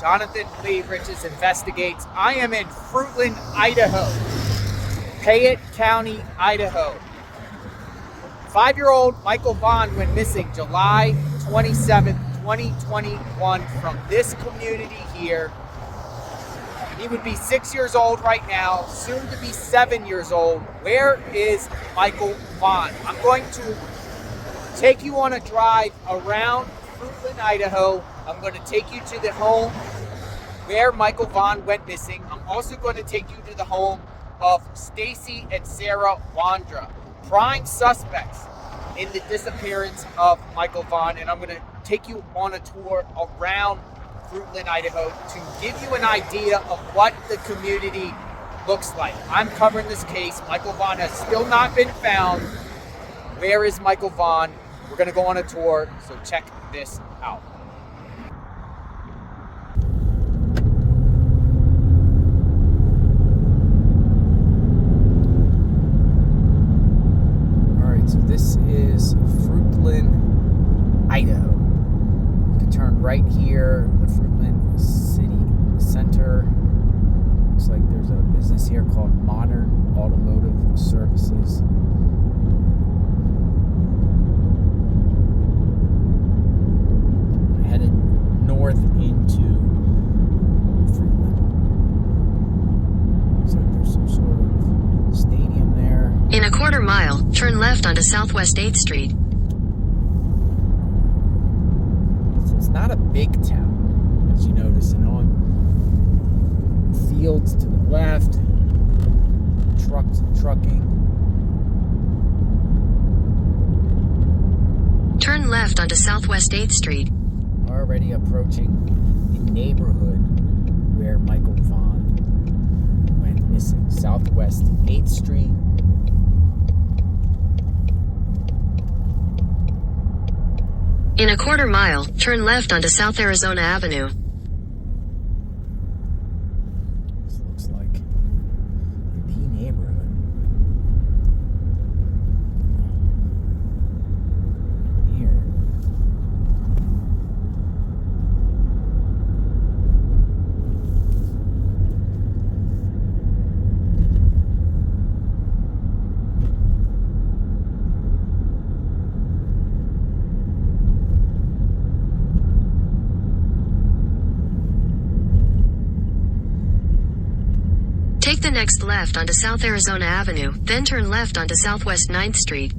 Jonathan Lee Riches Investigates. I am in Fruitland, Idaho. Payette County, Idaho. 5-year-old Michael Vaughan went missing July 27th, 2021 from this community here. He would be 6 years old right now, soon to be 7 years old. Where is Michael Vaughan? I'm going to take you on a drive around Fruitland, Idaho. I'm going to take you to the home where Michael Vaughan went missing. I'm also going to take you to the home of Stacey and Sarah Wondra, prime suspects in the disappearance of Michael Vaughan. And I'm going to take you on a tour around Fruitland, Idaho to give you an idea of what the community looks like. I'm covering this case. Michael Vaughan has still not been found. Where is Michael Vaughan? We're going to go on a tour, so check this out. So this is Fruitland, Idaho. You can turn right here, the Fruitland City Center. Looks like there's a business here called Modern Automotive Services. Headed north into Fruitland. Looks like there's some sort of stadium there. In a quarter mile, turn left onto Southwest 8th Street. So it's not a big town, as you notice, and on fields to the left, trucks and trucking. Turn left onto Southwest 8th Street. Already approaching the neighborhood where Michael Vaughan went missing. Southwest 8th Street. In a quarter mile, turn left onto South Arizona Avenue. This looks like the neighborhood. Here. Take the next left onto South Arizona Avenue, then turn left onto Southwest 9th Street.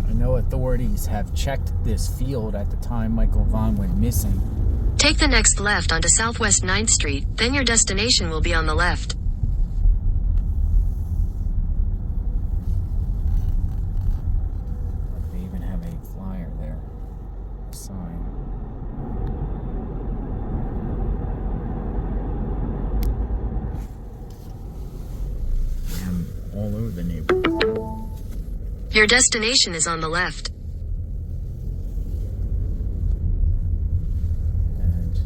I know authorities have checked this field at the time Michael Vaughan went missing. Take the next left onto Southwest 9th Street, then your destination will be on the left. They even have a flyer there, a sign. All over the neighborhood. Your destination is on the left. And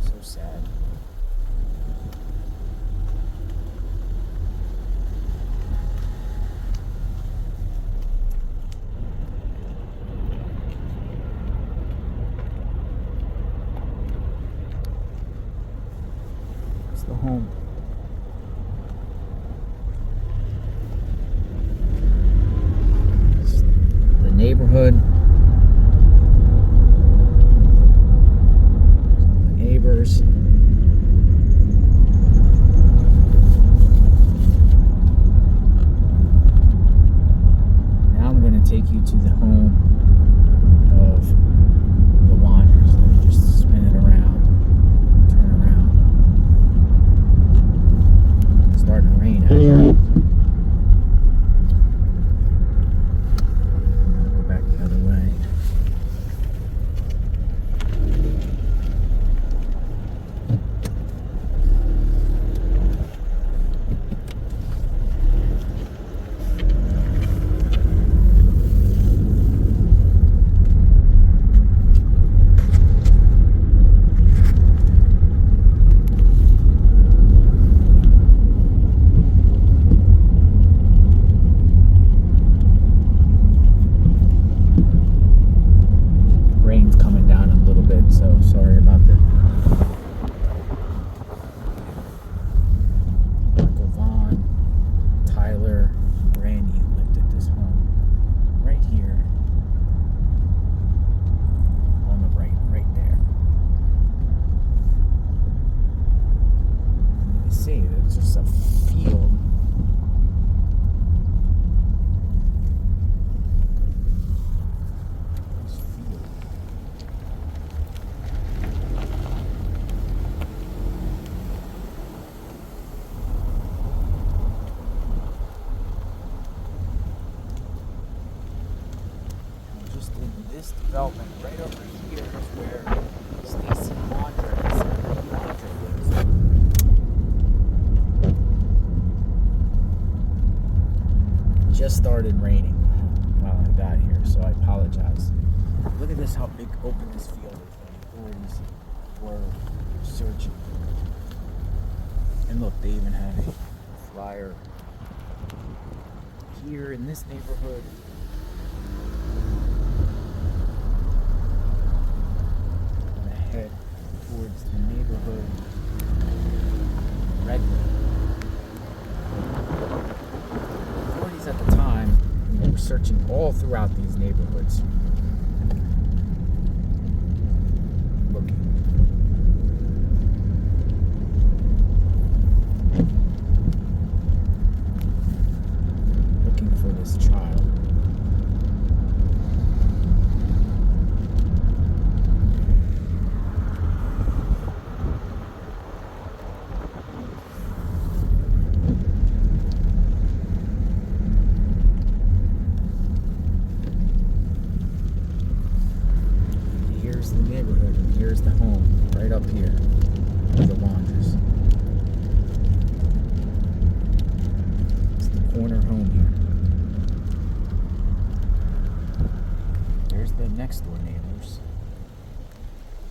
so sad. The home. The neighborhood. The neighbors. Now I'm going to take you to the home of the Wondras. Let me just spin it around. Turn around. say. It's just a field. This development right over here is where Stacey Wondra lives. Just started raining while I got here, so I apologize. Look at this, how big open this field is. The authorities were searching. And look, they even have a flyer here in this neighborhood. Head towards the neighborhood Redwood. Authorities at the time, were searching all throughout these neighborhoods, looking for this child. The neighborhood, and here's the home right up here of the Wondras. It's the corner home here. There's the next door neighbors,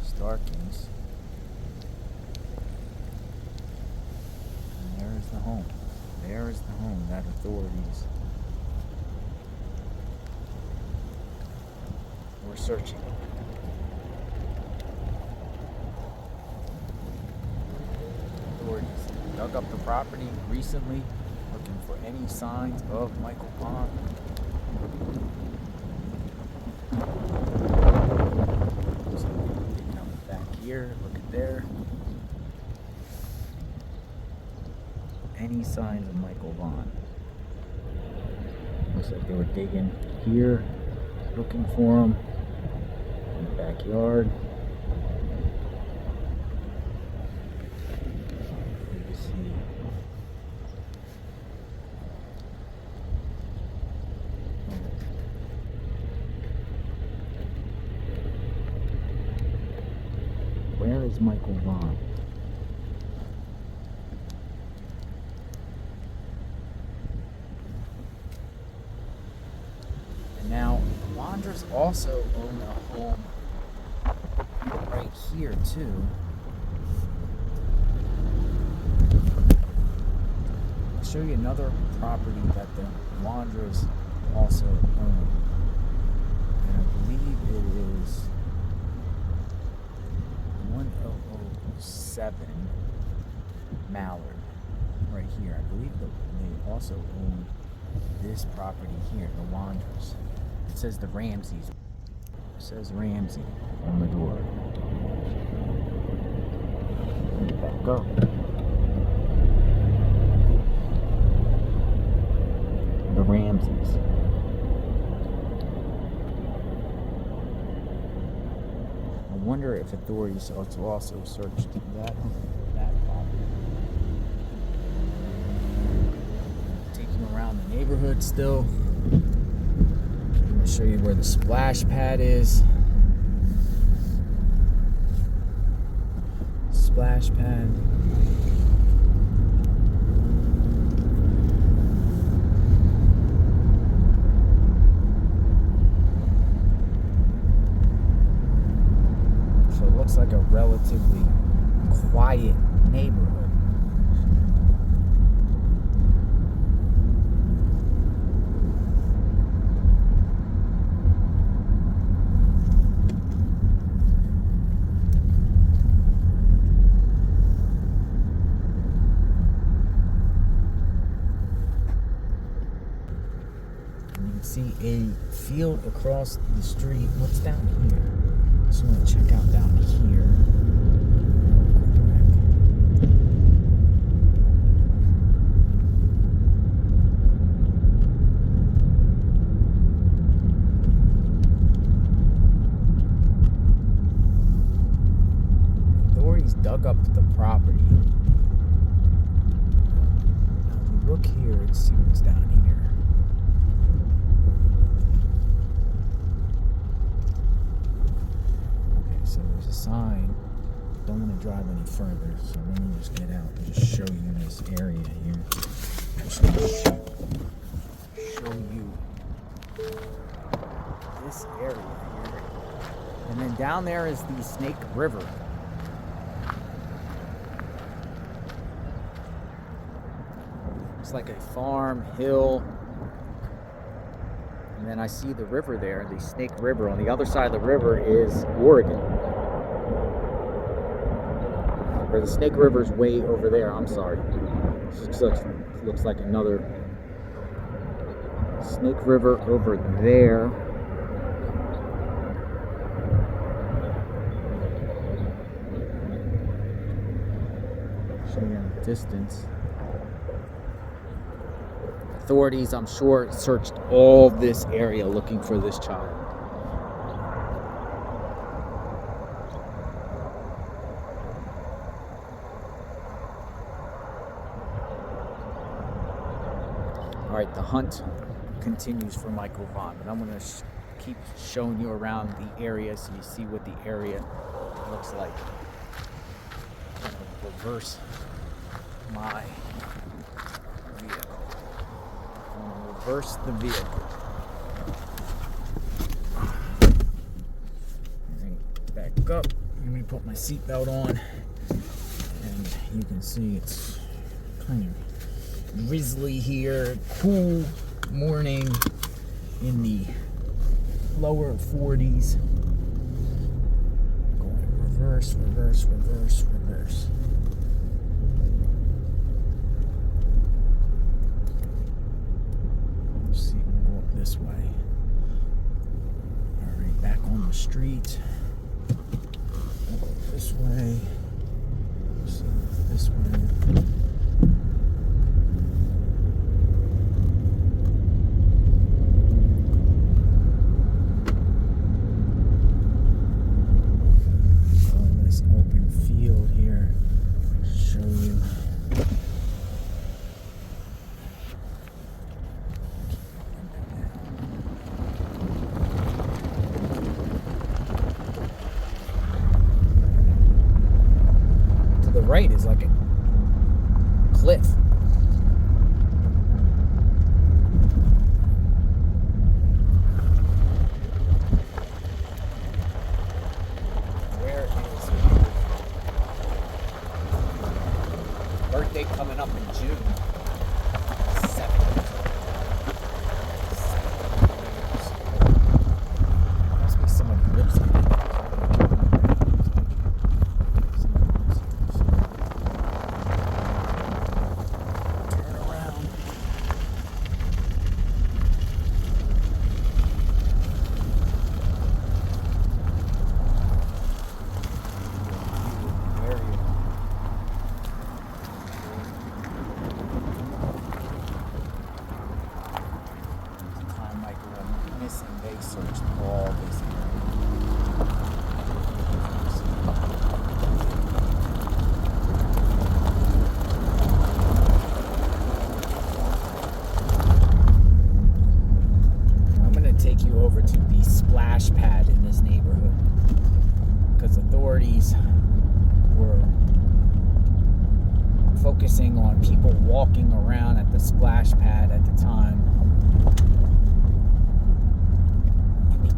Starkings, and there's the home. There is the home that authorities were searching. Dug up the property recently, looking for any signs of Michael Vaughan. So digging up back here, look at there. Any signs of Michael Vaughan? Looks like they were digging here, looking for him in the backyard. Where is Michael Vaughan? And now, the Wondras also own a home right here, too. I'll show you another property that the Wondras also own. And I believe it is 1007 Mallard right here. I believe that they also own this property here, the Wondras. It says the Ramseys. It says Ramsey on the door. Back up. The Ramseys. I wonder if authorities also searched that property. Taking around the neighborhood still. I'm going to show you where the splash pad is. Splash pad. Looks like a relatively quiet neighborhood. And you can see a field across the street. What's down here? Just want to check out down here. Let's see what's down here. Okay, so there's a sign. Don't want to drive any further, so let me just get out and just show you this area here. Just want to show you this area here. And then down there is the Snake River. It's like a farm, hill. And then I see the river there, the Snake River. On the other side of the river is Oregon. Or the Snake River's way over there, I'm sorry. This looks like another Snake River over there. Show you in the distance. Authorities, I'm sure, searched all this area looking for this child. All right, the hunt continues for Michael Vaughan, but I'm going to keep showing you around the area so you see what the area looks like. I'm going to reverse my vehicle. I'm going to reverse the vehicle. All right, back up. Let me put my seatbelt on, and you can see it's kind of drizzly here, cool morning in the lower 40s. Going reverse, reverse, reverse, reverse. Let's see, we'll go up this way. All right, back on the street. We'll go this way. So this way. Right is like a cliff. Where is your birthday coming up in June? 7 years old. Must be somebody lives in it. They searched all this I'm going to take you over to the splash pad in this neighborhood because authorities were focusing on people walking around at the splash pad at the time.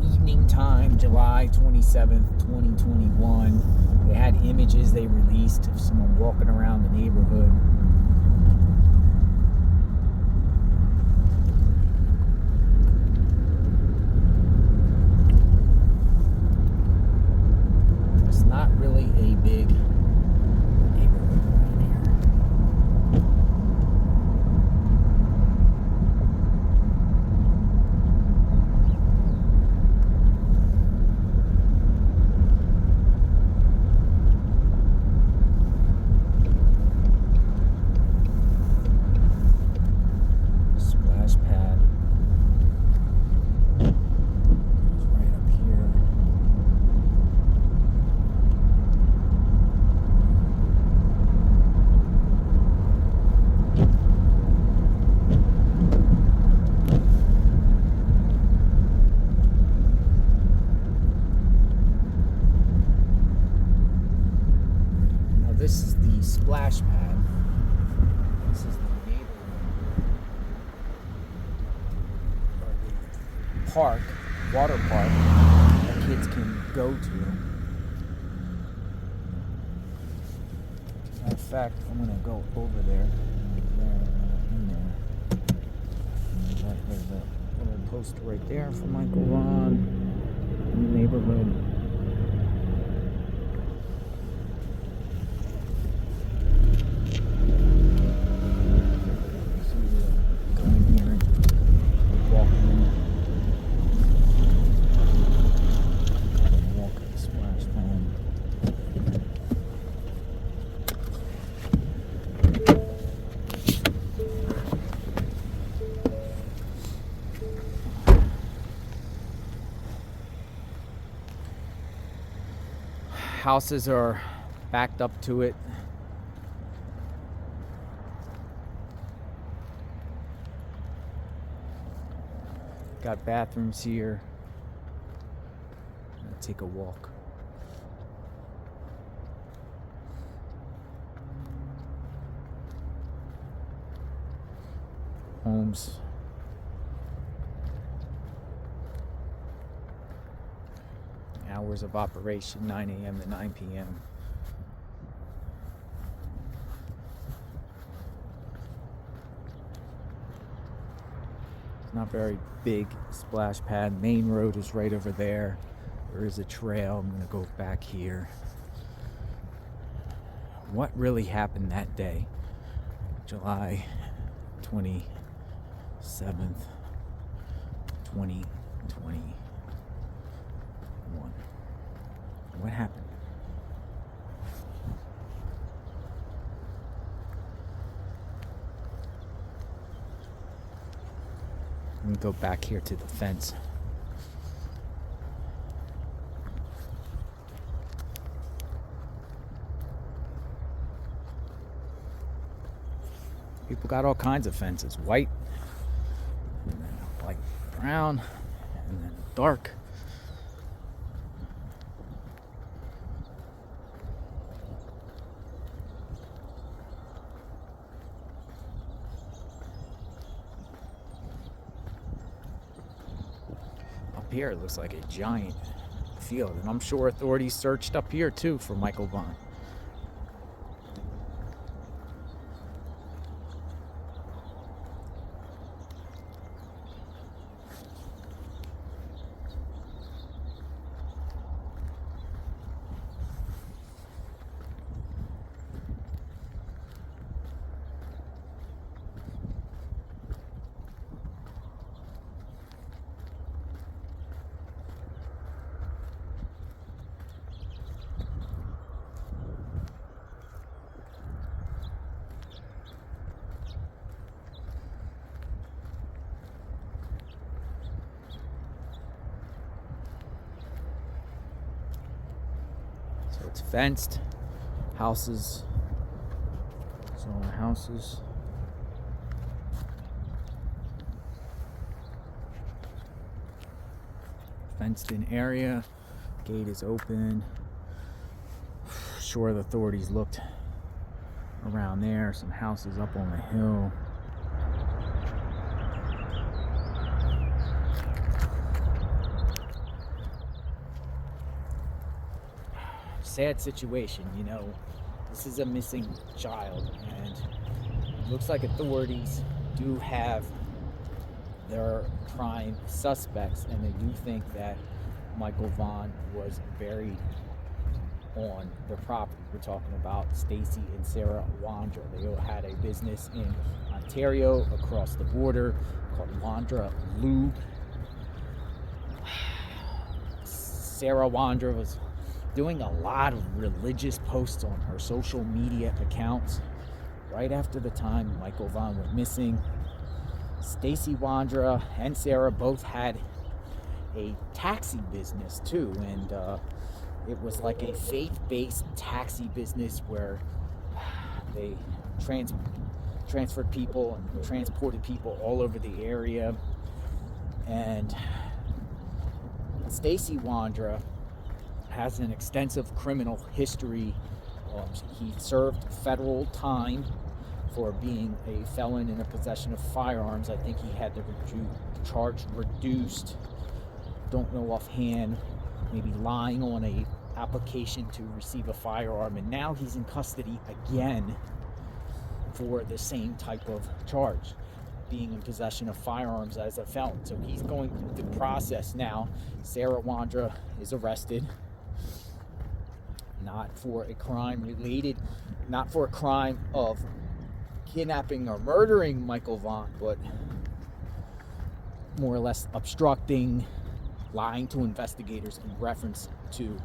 Evening time, July 27th, 2021. They had images they released of someone walking around the neighborhood. It's not really a big neighborhood around here. park, water park, that kids can go to. Matter of fact, I'm gonna go over there. In there. There's a little poster right there for Michael Vaughan in the neighborhood. Go in here and walk in. Walk at the splash pad. Houses are backed up to it. Got bathrooms here. I'm gonna take a walk. Homes. Hours of operation, 9 a.m. to 9 p.m. It's not very big splash pad. Main road is right over there. There is a trail. I'm gonna go back here. What really happened that day? July 27th, 2021. What happened? Let me go back here to the fence. People got all kinds of fences. White, and then light brown, and then dark. Here it looks like a giant field, and I'm sure authorities searched up here too for Michael Vaughan. So it's fenced. Houses. So the houses. Fenced in area. Gate is open. Sure, the authorities looked around there. Some houses up on the hill. Sad situation, you know. This is a missing child, and it looks like authorities do have their prime suspects, and they do think that Michael Vaughan was buried on their property. We're talking about Stacey and Sarah Wondra. They all had a business in Ontario across the border called Wondra Lube. Sarah Wondra was doing a lot of religious posts on her social media accounts right after the time Michael Vaughan went missing. Stacey Wondra and Sarah both had a taxi business too, and it was like a faith-based taxi business where they transferred people and transported people all over the area. And Stacey Wondra has an extensive criminal history. He served federal time for being a felon in a possession of firearms. I think he had the charge reduced don't know offhand, maybe lying on a application to receive a firearm, and now he's in custody again for the same type of charge, being in possession of firearms as a felon. So he's going through the process now. Sarah Wondra is arrested, not for a crime related, not for a crime of kidnapping or murdering Michael Vaughan, but more or less obstructing, lying to investigators in reference to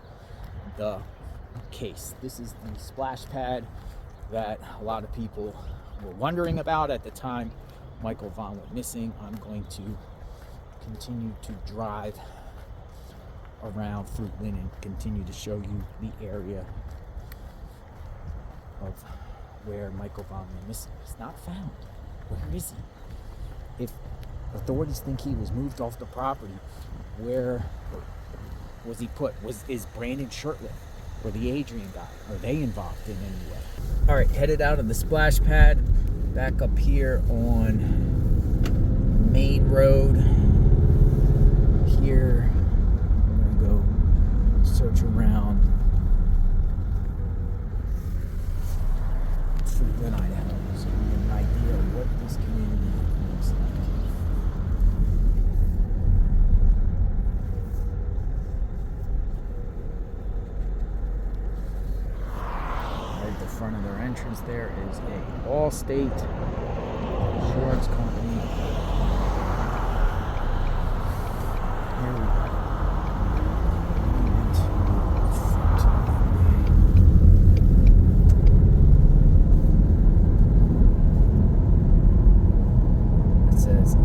the case. This is the splash pad that a lot of people were wondering about at the time Michael Vaughan went missing. I'm going to continue to drive around Fruitland and continue to show you the area of where Michael Vaughan went missing. He's not found. Where is he? If authorities think he was moved off the property, where was he put? Is Brandon Shurtliff or the Adrian guy, are they involved in any way? All right, headed out of the splash pad, back up here on Main Road. Here, I'm gonna go search around Fruitland, Idaho, so you get an idea of what this community looks like. Right at the front of their entrance there is a Allstate insurance company. Here we go.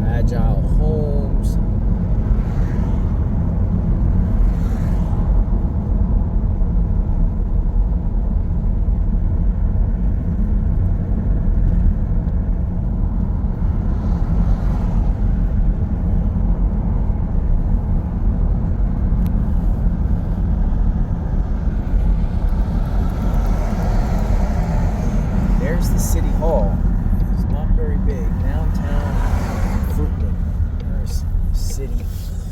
Agile Homes. There's the City Hall. It's not very big. Downtown Fruitland. There's City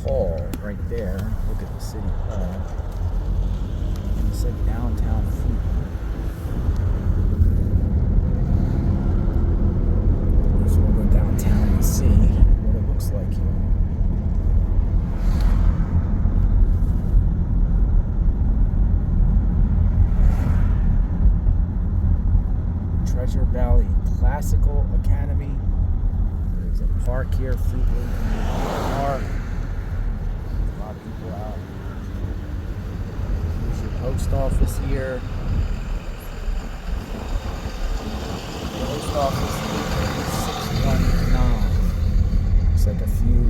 Hall right there. Look at the City Hall. It said downtown Fruitland. So we'll go downtown and see what it looks like here. Treasure Valley Classical Academy. There's a park here, Fruitland Park. A lot of people out. Here's your post office here. Post office 619. Looks like a few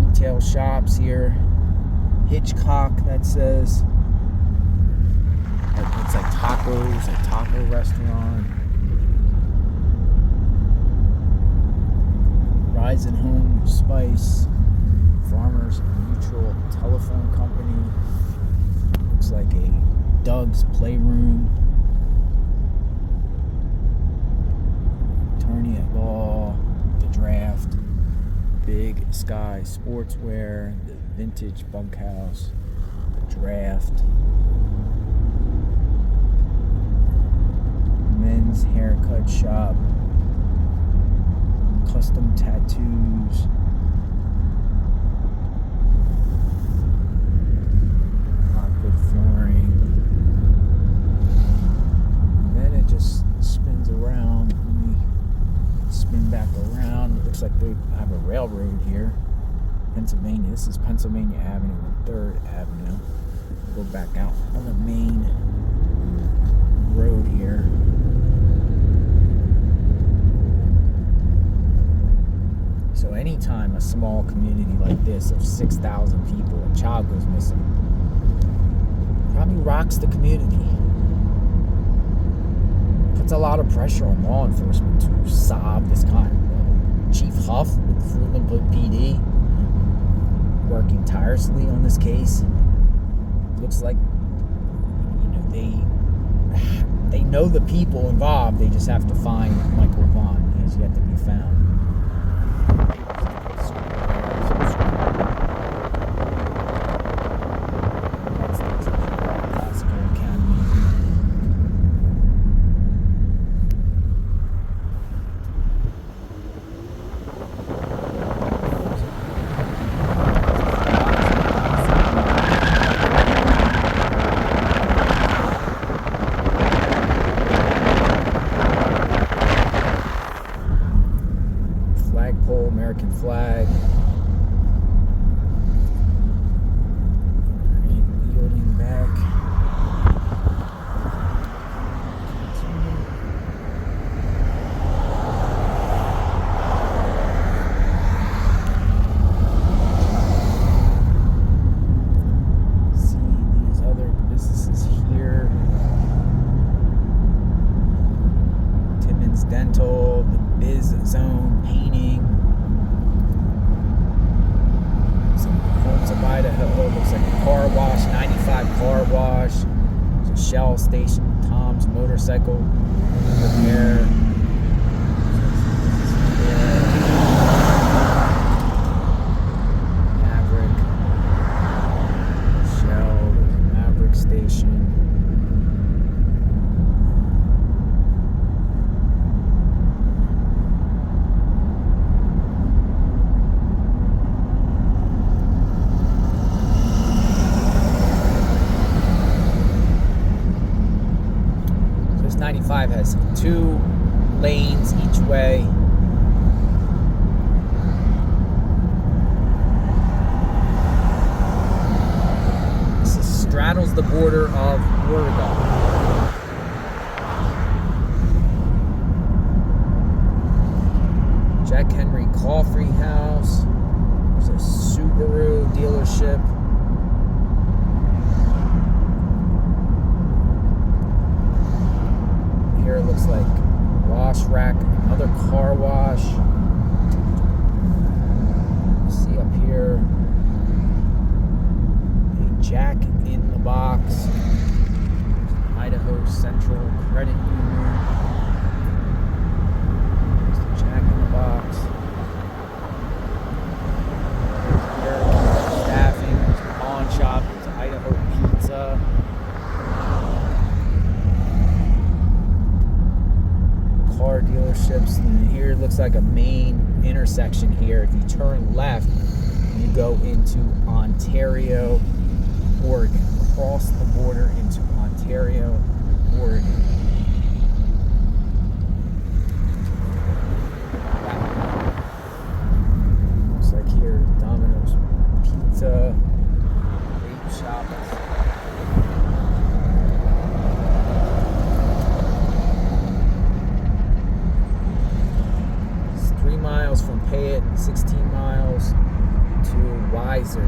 retail shops here. Hitchcock, that says. It's like tacos, a taco restaurant. Rise and Home Spice. Farmers Mutual Telephone Company. Looks like a Doug's Playroom. Attorney at Law. The Draft. Big Sky Sportswear. The Vintage Bunkhouse. The Draft. Men's Haircut Shop. Custom Tattoos. Hardwood flooring. And then it just spins around. Let me spin back around. It looks like they have a railroad here. Pennsylvania. This is Pennsylvania Avenue and 3rd Avenue. Go back out on the main road here. So anytime a small community like this of 6,000 people, a child goes missing, probably rocks the community. Puts a lot of pressure on law enforcement to solve this crime. Chief Huff with Fruitland PD working tirelessly on this case. Looks like, they they know the people involved. They just have to find Michael Vaughan. He has yet to be found. American flag. Yielding back. See these other businesses here. Timmons Dental, the Biz Zone Painting. Of Idaho, looks like a car wash, 95 car wash. There's a Shell station, Tom's Motorcycle Repair. Maverick, Shell, there's a Maverick station. This 95 has 2 lanes each way. This straddles the border of Oregon. Jack Henry Coffee House. There's a Subaru dealership. Here it looks like wash rack, another car wash. See up here, a Jack in the Box, Idaho Central Credit Union. There's the Jack in the Box. There's staffing, there's a pawn shop, there's Idaho Pizza. Car dealerships, and here it looks like a main intersection here. If you turn left, you go into Ontario, Oregon. Cross the border into Ontario, Oregon. Looks like here, Domino's Pizza, vape shops. Miles from Payette, 16 miles to Weiser.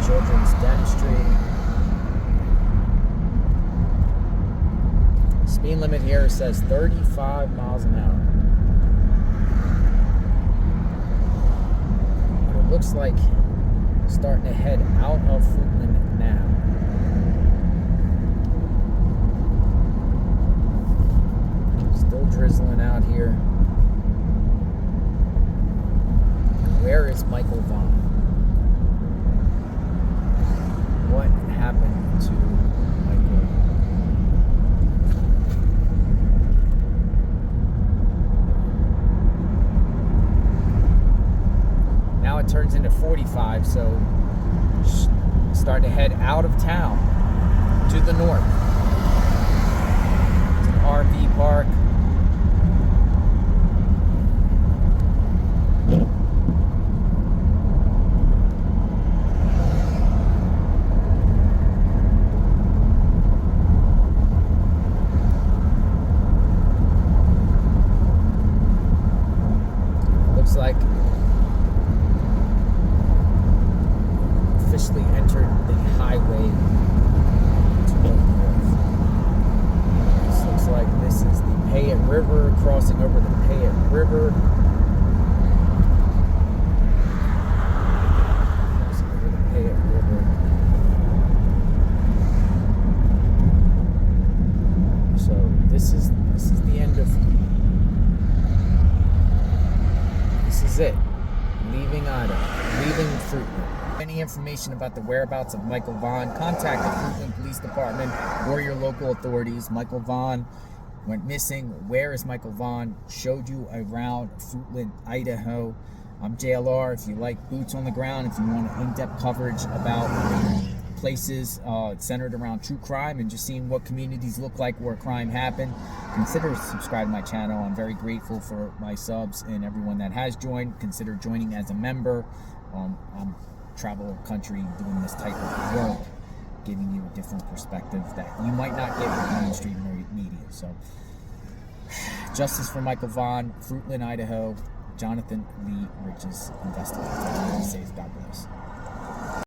Children's Dentistry. Speed limit here says 35 miles an hour. But it looks like starting to head out of Fruitland now. Still drizzling out here. Where is Michael Vaughan? What happened to Michael? Now it turns into 45, so start to head out of town to the north. It's an RV park. Like officially entered the highway to the north. This looks like this is the Payette River, crossing over the Payette River. Crossing over the Payette River. information about the whereabouts of Michael Vaughan, contact the Fruitland Police Department or your local authorities. Michael Vaughan went missing. Where is Michael Vaughan? Showed you around Fruitland, Idaho. I'm JLR. If you like boots on the ground, if you want in-depth coverage about places centered around true crime and just seeing what communities look like where crime happened, consider subscribing to my channel. I'm very grateful for my subs and everyone that has joined. Consider joining as a member. I'm travel country doing this type of work, giving you a different perspective that you might not get with mainstream media. So, justice for Michael Vaughan, Fruitland, Idaho. Jonathan Lee Riches, investigator. Be safe. God bless.